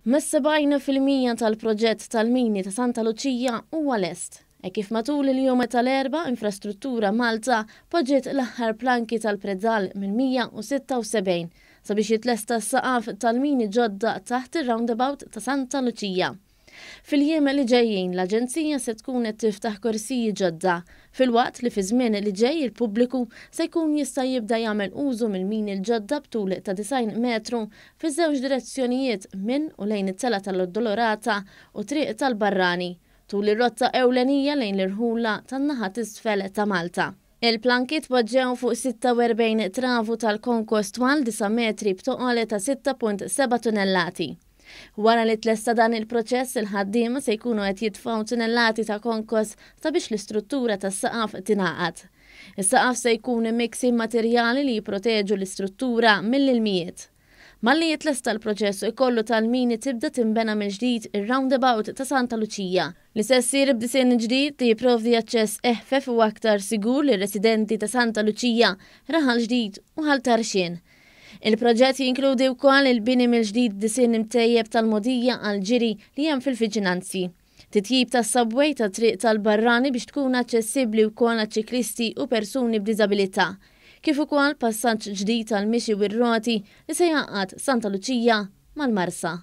70% tal-proġett tal-mini ta' Santa Lucia huwa lest. Kif matul il-jum tal-erba, Infrastruttura Malta poġġiet l-aħħar planki tal-prezzal minn 176 sabiex jitlesta s-saqaf tal-mini ġodda taħt ir-roundabout ta' Santa Lucia. Fil-jiem li ġejjin l-Aġenzija se tkun qed tiftaħ korsiji ġodda, fil-waqt li fi żmien li ġej il-pubbliku se jkun jista' jibda jagħmel użu mill-mini l-ġodda b'tul ta' 90 metru fiż-żewġ direzzjonijiet minn u lejn it-tela tal-Oddolorata u triq tal-Barrani, tul ir-rotta ewlenija lejn l-irħula tan-naħa t'isfel ta' Malta. Il-planki tpoġġew fuq 46 travu tal-Concourse twal 9 metri b'toqole ta' 6.7 tunnellati. Wara li tlesta dan il-proċess il-ħaddiema se jkunu qed jitfgħu tunnellati ta' Concourse sabiex l-istruttura tas-saqaf tingħaqad. Is-saqaf se jkun miksi materjali li jipproteġu l-istruttura mill-ilmijiet. Malli jitlesta l-proċess ikollu tal-mini tibda timbena mill-ġdid ir-roundabout ta' Santa Lucia li se ssir b'disinn ġdid li jipprovdi aċċess eħfef u aktar sigur lir-residenti ta' Santa Lucia, raħal ġdid u ħaltarxien. Il-proġett jinkludi wkoll il-bini mill-ġdid disinn imtejjeb tal-modija għal-ġiri li hemm fil-viġinanzi. Titjib tas-subway ta' triq tal-Barrani biex tkun aċċessibbli wkoll għaċ-ċiklisti u persuni b'diżabilità. Kif ukoll passaġġ ġdid tal-mixi u r-roti li se jgħaqqad Santa Lucia mal-Marsa.